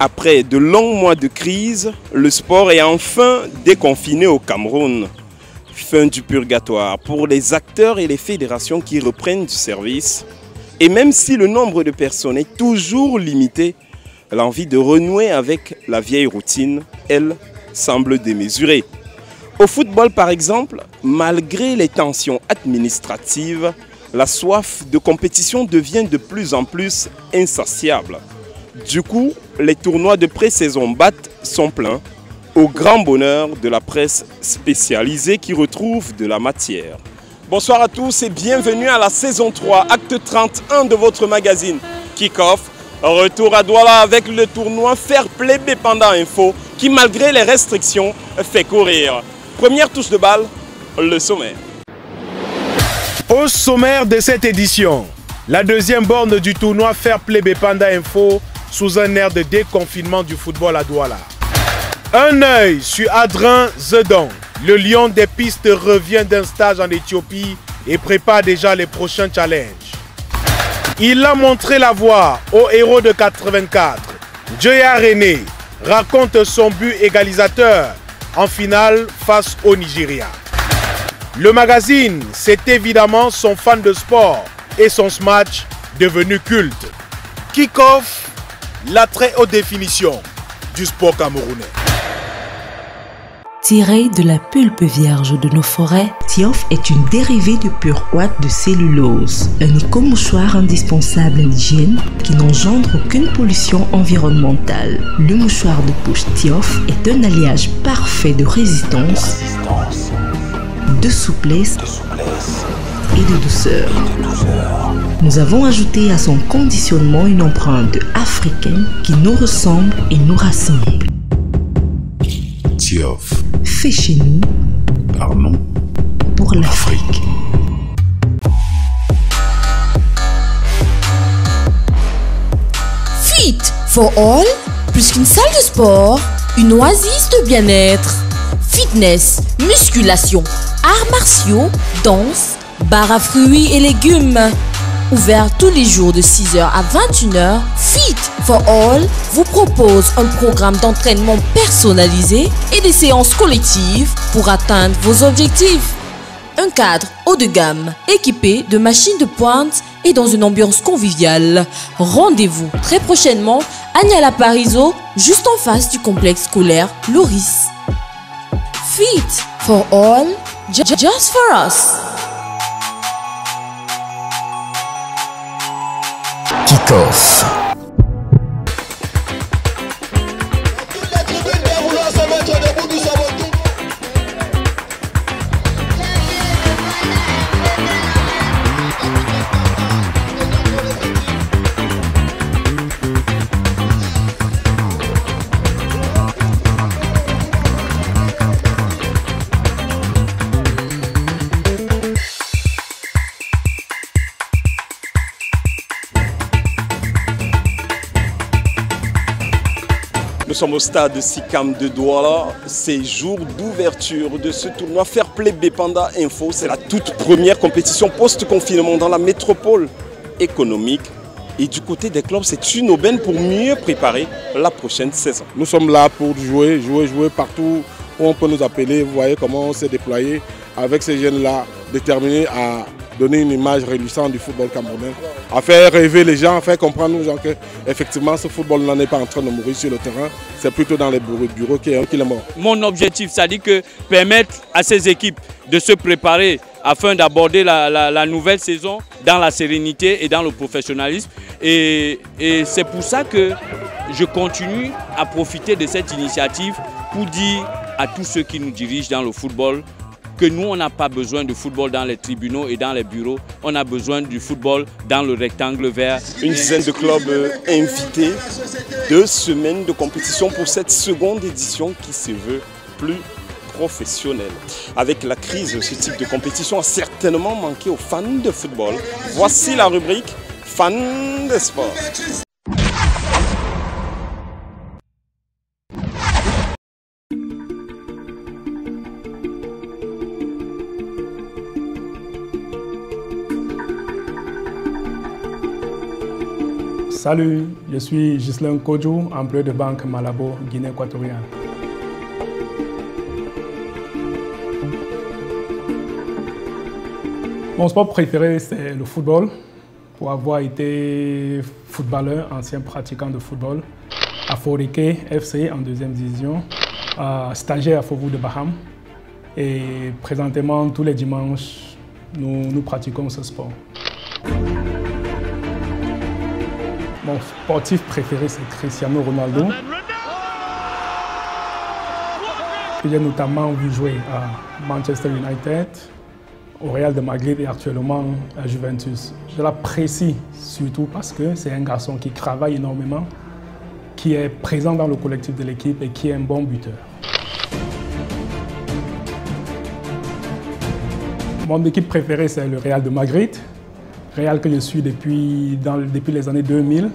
Après de longs mois de crise, le sport est enfin déconfiné au Cameroun. Fin du purgatoire pour les acteurs et les fédérations qui reprennent du service. Et même si le nombre de personnes est toujours limité, l'envie de renouer avec la vieille routine, elle, semble démesurée. Au football par exemple, malgré les tensions administratives, la soif de compétition devient de plus en plus insatiable. Du coup, les tournois de pré-saison battent son plein, au grand bonheur de la presse spécialisée qui retrouve de la matière. Bonsoir à tous et bienvenue à la saison 3, acte 31 de votre magazine Kick-Off. Retour à Douala avec le tournoi Fair Play Bépanda Info qui, malgré les restrictions, fait courir. Première touche de balle, le sommaire. Au sommaire de cette édition, la deuxième borne du tournoi Fair Play Bépanda Info sous un air de déconfinement du football à Douala. Un œil sur Adrien Zedong. Le lion des pistes revient d'un stage en Éthiopie et prépare déjà les prochains challenges. Il a montré la voie au héros de 84. Djoya René raconte son but égalisateur en finale face au Nigeria. Le magazine, c'est évidemment son fan de sport et son smash devenu culte. Kick-Off, la très haute définition du sport camerounais. Tiré de la pulpe vierge de nos forêts, Tiof est une dérivée de pure ouate de cellulose, un éco-mouchoir indispensable à l'hygiène qui n'engendre aucune pollution environnementale. Le mouchoir de poche Tiof est un alliage parfait de résistance, de souplesse et de douceur. Nous avons ajouté à son conditionnement une empreinte africaine qui nous ressemble et nous rassemble. Tiof. Fait chez nous, par nous, pour l'Afrique. Fit for all, plus qu'une salle de sport, une oasis de bien-être. Fitness, musculation, arts martiaux, danse, bar à fruits et légumes. Ouvert tous les jours de 6h à 21h, Fit for All vous propose un programme d'entraînement personnalisé et des séances collectives pour atteindre vos objectifs. Un cadre haut de gamme, équipé de machines de pointe et dans une ambiance conviviale. Rendez-vous très prochainement à Niala Parizeau, juste en face du complexe scolaire Loris. Fit for All, just for us. Kick-Off. Nous sommes au stade Sikam de Douala, c'est jour d'ouverture de ce tournoi Fair Play Bépanda Info. C'est la toute première compétition post-confinement dans la métropole économique. Et du côté des clubs, c'est une aubaine pour mieux préparer la prochaine saison. Nous sommes là pour jouer partout où on peut nous appeler. Vous voyez comment on s'est déployé avec ces jeunes-là, déterminés à donner une image réluisante du football camerounais, à faire rêver les gens, à faire comprendre aux gens que effectivement ce football n'en est pas en train de mourir sur le terrain, c'est plutôt dans les bureaux qu'il est mort. Mon objectif, c'est-à-dire que permettre à ces équipes de se préparer afin d'aborder la nouvelle saison dans la sérénité et dans le professionnalisme. Et c'est pour ça que je continue à profiter de cette initiative pour dire à tous ceux qui nous dirigent dans le football que nous, on n'a pas besoin de football dans les tribunaux et dans les bureaux. On a besoin du football dans le rectangle vert. Une dizaine de clubs invités, 2 semaines de compétition pour cette seconde édition qui se veut plus professionnelle. Avec la crise, ce type de compétition a certainement manqué aux fans de football. Voici la rubrique Fans de sport. Salut, je suis Ghislain Kodjou, employé de banque Malabo, Guinée équatoriale. Mon sport préféré, c'est le football. Pour avoir été footballeur, ancien pratiquant de football, à Forike FC en 2e division, stagiaire à Faubourg de Baham. Et présentement, tous les dimanches, nous pratiquons ce sport. Mon sportif préféré, c'est Cristiano Ronaldo. J'ai notamment vu jouer à Manchester United, au Real de Madrid et actuellement à Juventus. Je l'apprécie surtout parce que c'est un garçon qui travaille énormément, qui est présent dans le collectif de l'équipe et qui est un bon buteur. Mon équipe préférée, c'est le Real de Madrid. Real que je suis depuis les années 2000.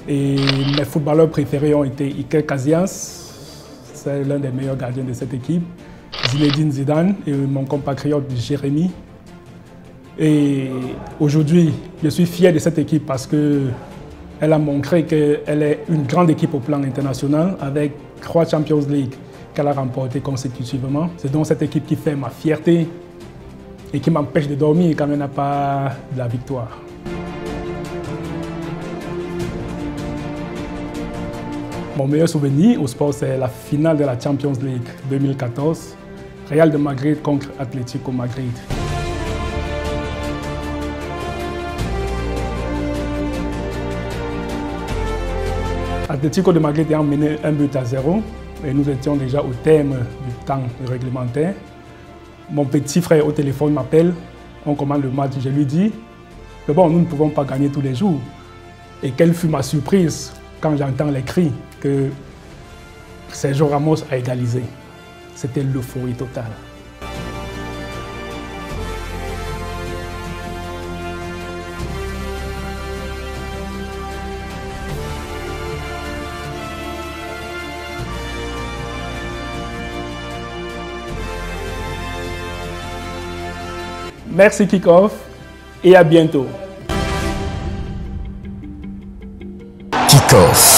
Et mes footballeurs préférés ont été Iker Casillas, c'est l'un des meilleurs gardiens de cette équipe, Zinedine Zidane et mon compatriote Jérémy. Et aujourd'hui, je suis fier de cette équipe parce qu'elle a montré qu'elle est une grande équipe au plan international avec 3 Champions League qu'elle a remportées consécutivement. C'est donc cette équipe qui fait ma fierté et qui m'empêche de dormir quand elle n'a pas de la victoire. Mon meilleur souvenir au sport, c'est la finale de la Champions League 2014, Real de Madrid contre Atlético Madrid. Atlético de Madrid ayant mené 1-0 et nous étions déjà au terme du temps réglementaire. Mon petit frère au téléphone m'appelle, on commande le match, je lui dis que bon, nous ne pouvons pas gagner tous les jours. Et quelle fut ma surprise quand j'entends les cris que Sergio Ramos a égalisé. C'était l'euphorie totale. Merci Kickoff et à bientôt. Kickoff.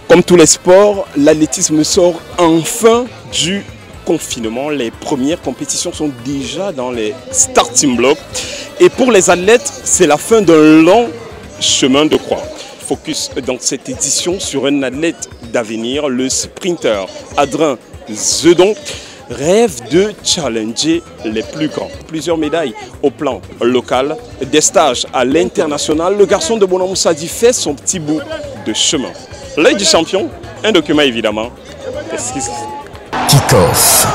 Comme tous les sports, l'athlétisme sort enfin du confinement. Les premières compétitions sont déjà dans les starting blocks. Et pour les athlètes, c'est la fin d'un long chemin de croix. Focus dans cette édition sur un athlète d'avenir, le sprinter Adrien Zedon, rêve de challenger les plus grands. Plusieurs médailles au plan local, des stages à l'international. Le garçon de Bonamoussa dit fait son petit bout de chemin. L'œil du champion, un document évidemment. Kickoff.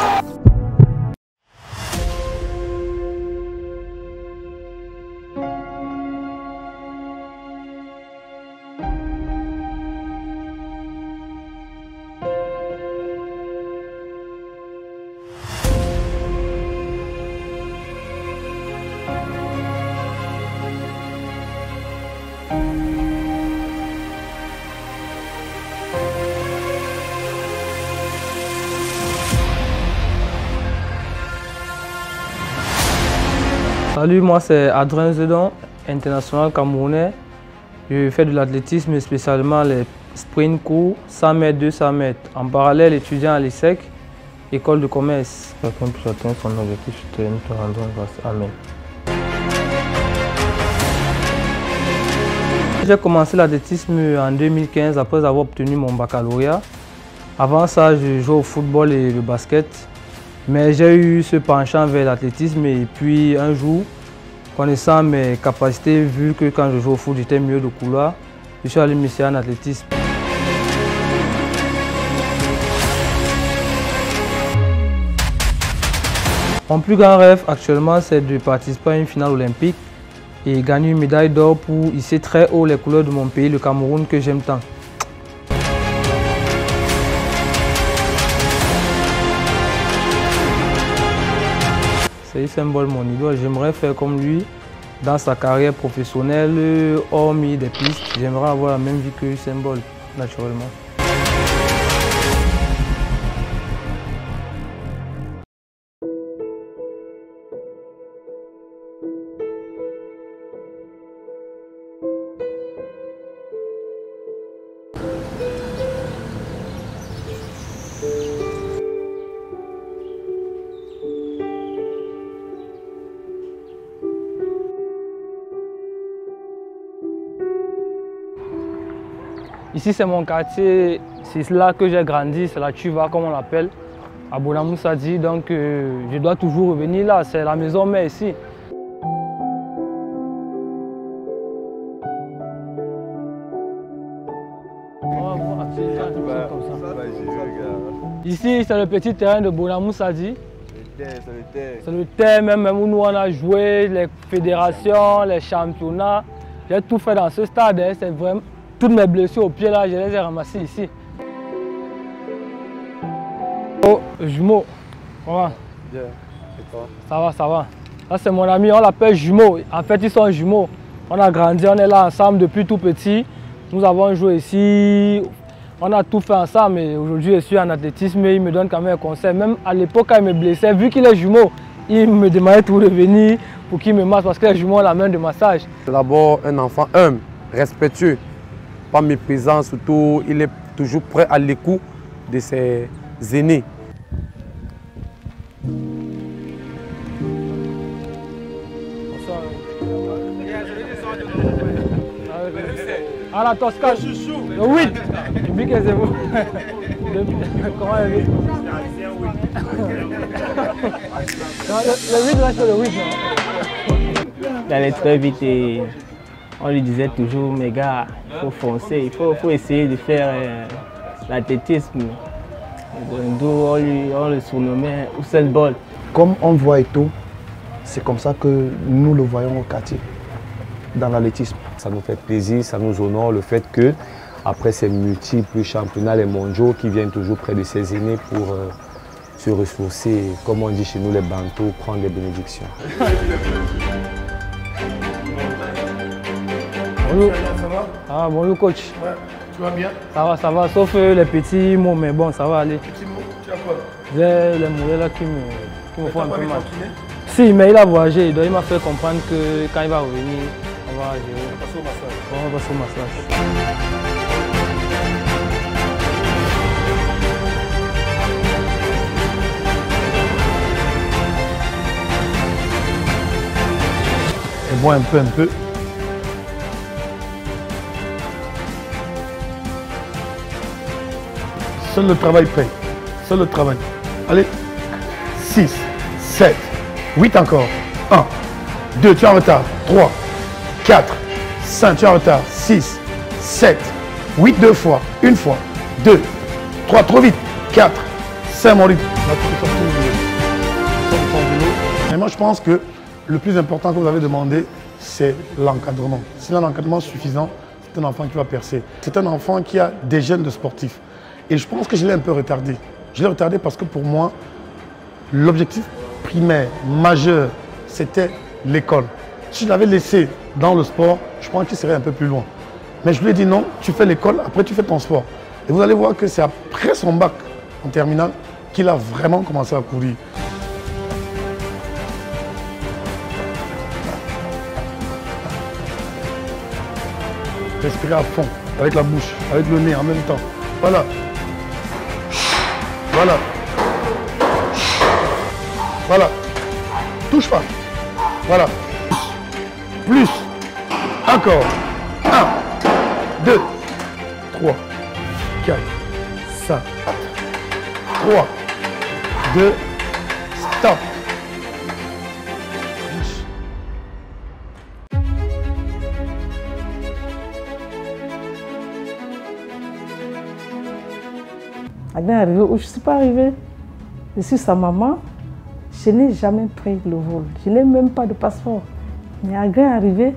Salut, moi c'est Adrien Zedon, international camerounais. Je fais de l'athlétisme, spécialement les sprints courts, 100 mètres, 200 mètres. En parallèle, étudiant à l'ESSEC, école de commerce. Chacun puisse atteindre son objectif, je te rendrai grâce. Amen. J'ai commencé l'athlétisme en 2015 après avoir obtenu mon baccalauréat. Avant ça, je jouais au football et le basket. Mais j'ai eu ce penchant vers l'athlétisme et puis un jour, connaissant mes capacités, vu que quand je jouais au foot, j'étais mieux de couloir, je suis allé m'essayer en athlétisme. Mon plus grand rêve actuellement, c'est de participer à une finale olympique et gagner une médaille d'or pour hisser très haut les couleurs de mon pays, le Cameroun, que j'aime tant. C'est Usain Bolt mon idole. J'aimerais faire comme lui dans sa carrière professionnelle, hormis des pistes. J'aimerais avoir la même vie que Usain Bolt, naturellement. Ici c'est mon quartier, c'est là que j'ai grandi, c'est la Tuva comme on l'appelle, à Bouna-Moussadi, donc je dois toujours revenir là, c'est la maison mère ici. Ici c'est le petit terrain de Bouna-Moussadi. C'est le terrain même où nous on a joué, les fédérations, les championnats. J'ai tout fait dans ce stade, hein. C'est vraiment... Toutes mes blessures au pied là, je les ai ramassées ici. Oh, jumeau. Comment? Bien. Et toi? Ça va, ça va. Ça c'est mon ami, on l'appelle jumeau. En fait, ils sont jumeaux. On a grandi, on est là ensemble depuis tout petit. Nous avons joué ici. On a tout fait ensemble. Et aujourd'hui, je suis en athlétisme et il me donne quand même un conseil. Même à l'époque, quand il me blessait, vu qu'il est jumeau, il me demandait tout de venir pour qu'il me masse parce que les jumeaux ont la main de massage. C'est d'abord un enfant humble, respectueux. Pas méprisant, surtout il est toujours prêt à l'écoute de ses aînés. À la Toscane, le 8, depuis que c'est vous. Comment le 8? Le 8 là c'est le 8. Il allait très vite et on lui disait toujours, mes gars, il faut foncer, il faut essayer de faire l'athlétisme. D'où on le surnommait Usain Bolt. Comme on voit Eto'o, c'est comme ça que nous le voyons au quartier, dans l'athlétisme. Ça nous fait plaisir, ça nous honore le fait que, après ces multiples championnats et mondiaux, qui viennent toujours près de ses aînés pour se ressourcer, comme on dit chez nous les Bantous, prendre des bénédictions. Bonjour. Ah, bonjour coach. Ouais, tu vas bien? Ça va, sauf les petits mots, mais bon, ça va aller. Petits mots, tu as quoi? J'ai les mots là qui me font un peu mal. Si, mais il a voyagé, donc il m'a fait comprendre que quand il va revenir, on va gérer. On va passer au massage. On va passer au massage. Et bois un peu. Seul le travail paye. Seul le travail. Allez. 6, 7, 8 encore. 1, 2, tu es en retard. 3, 4, 5, tu es en retard. 6, 7, 8 deux fois. Une fois. 2, 3, trop vite. 4, 5, mon rythme. Mais moi, je pense que le plus important que vous avez demandé, c'est l'encadrement. S'il a un encadrement suffisant, c'est un enfant qui va percer. C'est un enfant qui a des gènes de sportif. Et je pense que je l'ai un peu retardé. Je l'ai retardé parce que pour moi, l'objectif primaire, majeur, c'était l'école. Si je l'avais laissé dans le sport, je pense qu'il serait un peu plus loin. Mais je lui ai dit non, tu fais l'école, après tu fais ton sport. Et vous allez voir que c'est après son bac en terminale qu'il a vraiment commencé à courir. Respirez à fond, avec la bouche, avec le nez en même temps. Voilà. Voilà. Voilà. Touche pas. Voilà. Plus. Encore. 1, 2, 3, 4, 5, 3, 2, stop. Agrin est arrivé où je ne suis pas arrivée. Je suis sa maman. Je n'ai jamais pris le vol. Je n'ai même pas de passeport. Mais Agrin est arrivé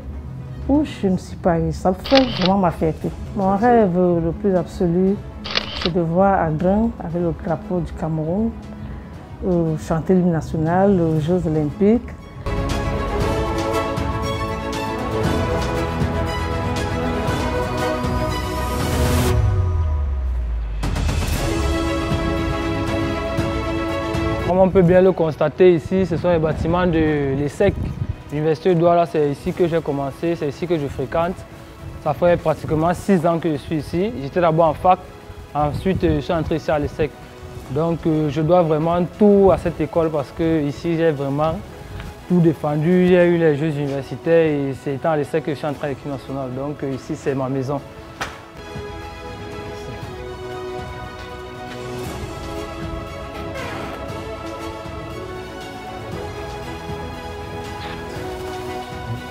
où je ne suis pas arrivée. Ça fait vraiment ma fierté. Mon rêve le plus absolu, c'est de voir Agrin avec le drapeau du Cameroun chanter l'hymne national, aux Jeux olympiques. Comme on peut bien le constater ici, ce sont les bâtiments de l'ESSEC. L'université de Douala, c'est ici que j'ai commencé, c'est ici que je fréquente. Ça fait pratiquement 6 ans que je suis ici. J'étais d'abord en fac, ensuite je suis entré ici à l'ESSEC. Donc je dois vraiment tout à cette école parce que ici j'ai vraiment tout défendu. J'ai eu les Jeux universitaires et c'est étant à l'ESSEC que je suis entré à l'équipe nationale. Donc ici c'est ma maison.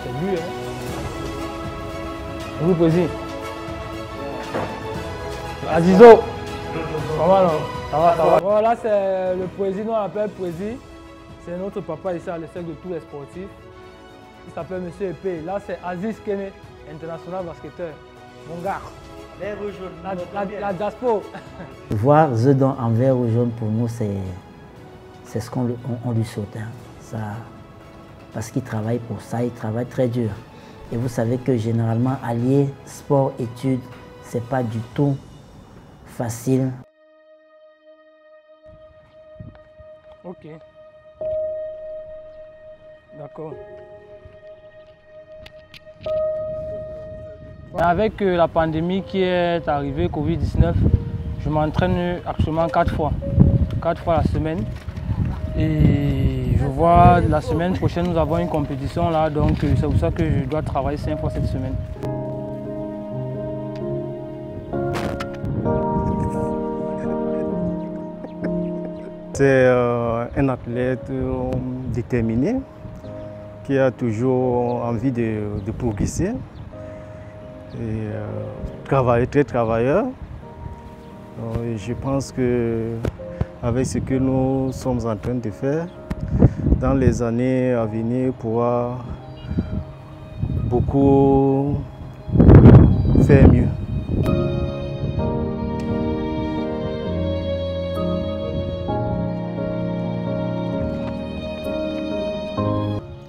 C'est lui, hein? Vous poésie. Azizo. Comment non? Ça va, ça va. Voilà, c'est le poésie, nous on l'appelle poésie. C'est notre papa ici à l'ESSEC de tous les sportifs. Il s'appelle Monsieur Epé. Là, c'est Aziz Kene, international basketteur. Mon gars. Vert ou jaune. La diaspora. Voir Zedon en vert ou jaune, pour nous, c'est ce qu'on lui saute. Hein. Ça, parce qu'il travaille pour ça, il travaille très dur. Et vous savez que généralement, allier sport-études, ce n'est pas du tout facile. Ok. D'accord. Avec la pandémie qui est arrivée, Covid-19, je m'entraîne actuellement 4 fois. 4 fois la semaine. Et je vois la semaine prochaine, nous avons une compétition là, donc c'est pour ça que je dois travailler 5 fois cette semaine. C'est un athlète déterminé qui a toujours envie de progresser et très travailleur. Je pense que avec ce que nous sommes en train de faire, dans les années à venir, pourra beaucoup faire mieux.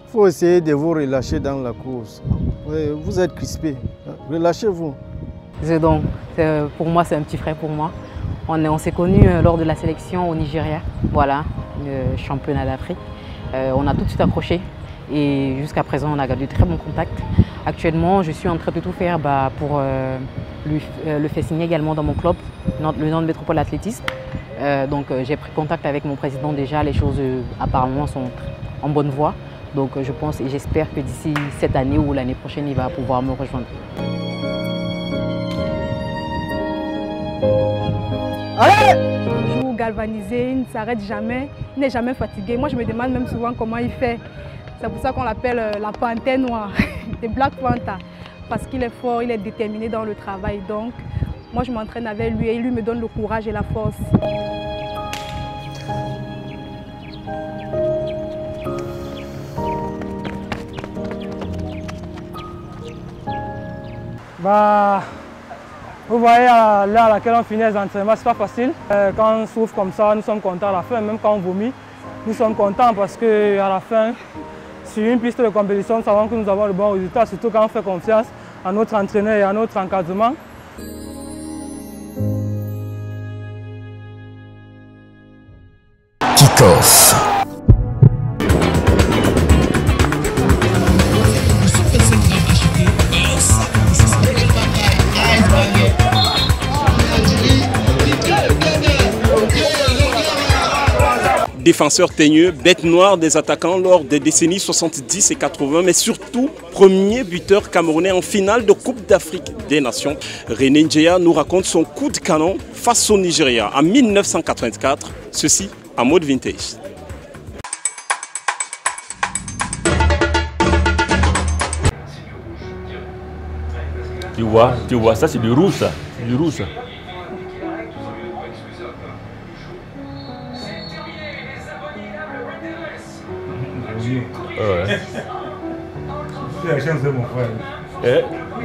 Il faut essayer de vous relâcher dans la course. Vous êtes crispé, relâchez-vous. Zedon, pour moi, c'est un petit frère pour moi. On s'est connus lors de la sélection au Nigeria, voilà, le championnat d'Afrique. On a tout de suite accroché et jusqu'à présent, on a gardé de très bons contacts. Actuellement, je suis en train de tout faire pour le faire signer également dans mon club, le Nantes Métropole Athlétisme. Donc j'ai pris contact avec mon président déjà, les choses apparemment sont en bonne voie. Donc je pense et j'espère que d'ici cette année ou l'année prochaine, il va pouvoir me rejoindre. Toujours galvanisé, il ne s'arrête jamais, il n'est jamais fatigué. Moi je me demande même souvent comment il fait. C'est pour ça qu'on l'appelle la panthère noire, des Black Panther. Parce qu'il est fort, il est déterminé dans le travail. Donc moi je m'entraîne avec lui et lui me donne le courage et la force. Vous voyez à l'heure à laquelle on finit les entraînements, c'est pas facile. Quand on souffre comme ça, nous sommes contents à la fin, même quand on vomit, nous sommes contents parce qu'à la fin, sur une piste de compétition, nous savons que nous avons le bon résultat, surtout quand on fait confiance à notre entraîneur et à notre encadrement. Kick-off. Défenseur teigneux, bête noire des attaquants lors des décennies 70 et 80, mais surtout premier buteur camerounais en finale de Coupe d'Afrique des Nations. René Ndjeya nous raconte son coup de canon face au Nigeria en 1984, ceci en mode vintage. Tu vois, ça c'est du rouge, ça. Du rouge, ça. Ouais. C'est la chance de mon frère. Eh?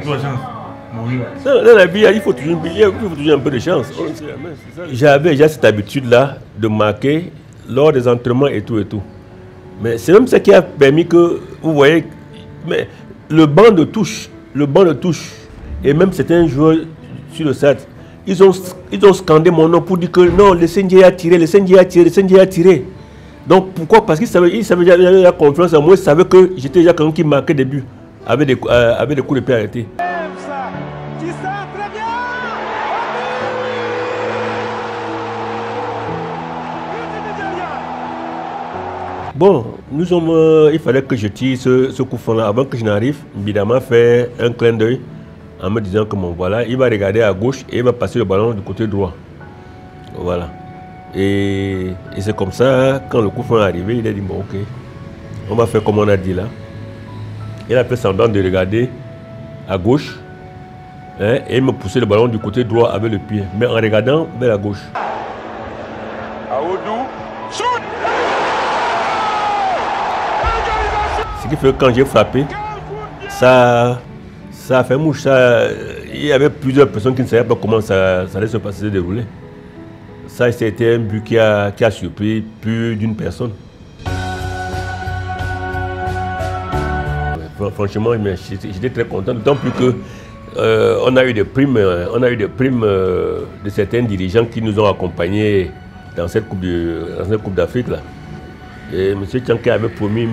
La chance. Dans la vie, il faut toujours un peu de chance. J'avais déjà cette habitude-là de marquer lors des entraînements et tout. Mais c'est même ça qui a permis que, vous voyez, mais le banc de touche, et même certains joueurs sur le stade, ils ont scandé mon nom pour dire que non, le Sendié a tiré. Donc pourquoi? Parce qu'ils savaient déjà la confiance en moi, ils savaient que j'étais déjà quelqu'un qui marquait des buts avec des coups de pied arrêtés. Bon, il fallait que je tire ce coup franc là avant que je n'arrive. Évidemment, faire un clin d'œil en me disant que bon, voilà, il va regarder à gauche et il va passer le ballon du côté droit. Voilà. Et c'est comme ça, quand le coup franc est arrivé, il a dit bon, ok, on va faire comme on a dit là. Il a fait semblant de regarder à gauche, hein, et il me poussait le ballon du côté droit avec le pied, mais en regardant vers la gauche. Ce qui fait que quand j'ai frappé, ça a fait mouche. Il y avait plusieurs personnes qui ne savaient pas comment ça allait se dérouler. Ça, c'était un but qui a surpris plus d'une personne. Franchement, j'étais très content, d'autant plus que on a eu des primes, de certains dirigeants qui nous ont accompagnés dans cette Coupe d'Afrique là. Et M. Tchanké avait promis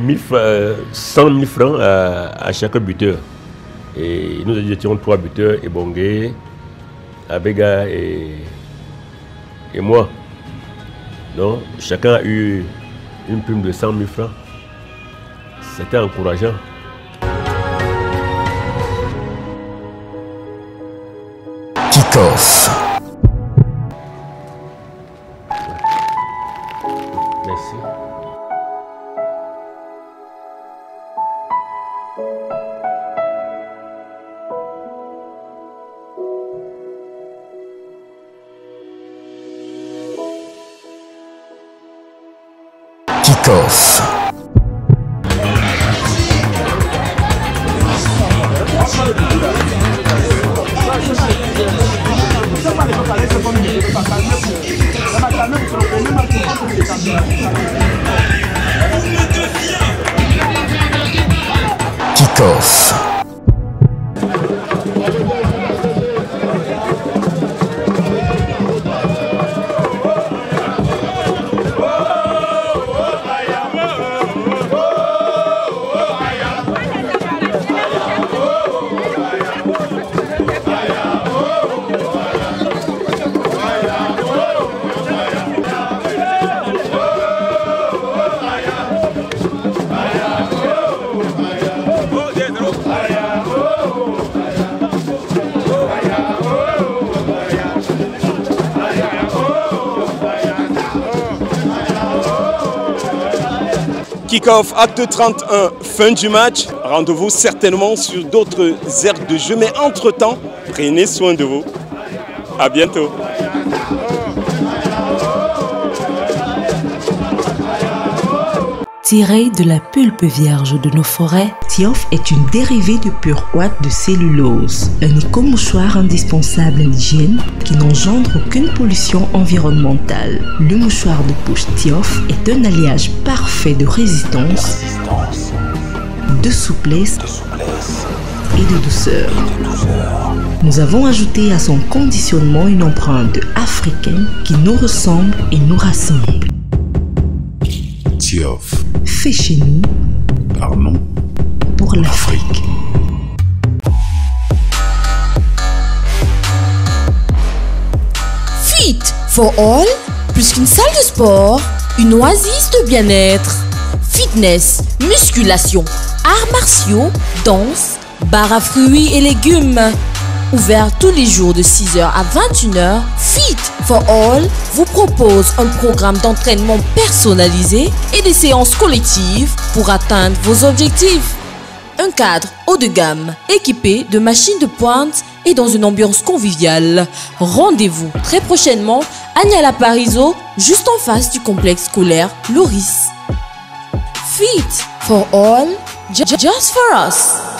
100 000 francs à chaque buteur. Et nous étions 3 buteurs, Ebongue, Abega et moi. Donc chacun a eu une prime de 100 000 francs. C'était encourageant. Kick-off. Merci. Kick-off. Kick-off. Kick-off, acte 31, fin du match. Rendez-vous certainement sur d'autres aires de jeu. Mais entre-temps, prenez soin de vous. À bientôt. Tiré de la pulpe vierge de nos forêts, Tiof est une dérivée de pure ouate de cellulose, un éco-mouchoir indispensable à l'hygiène qui n'engendre aucune pollution environnementale. Le mouchoir de poche Tiof est un alliage parfait de résistance, de souplesse et de douceur. Nous avons ajouté à son conditionnement une empreinte africaine qui nous ressemble et nous rassemble. Tiof. Fait chez nous, Parlons pour l'Afrique. Fit for all, plus qu'une salle de sport, une oasis de bien-être. Fitness, musculation, arts martiaux, danse, bar à fruits et légumes. Ouvert tous les jours de 6h à 21h, Fit for All vous propose un programme d'entraînement personnalisé et des séances collectives pour atteindre vos objectifs. Un cadre haut de gamme, équipé de machines de pointe et dans une ambiance conviviale. Rendez-vous très prochainement à Niala Parizeau, juste en face du complexe scolaire Loris. Fit for All, just for us.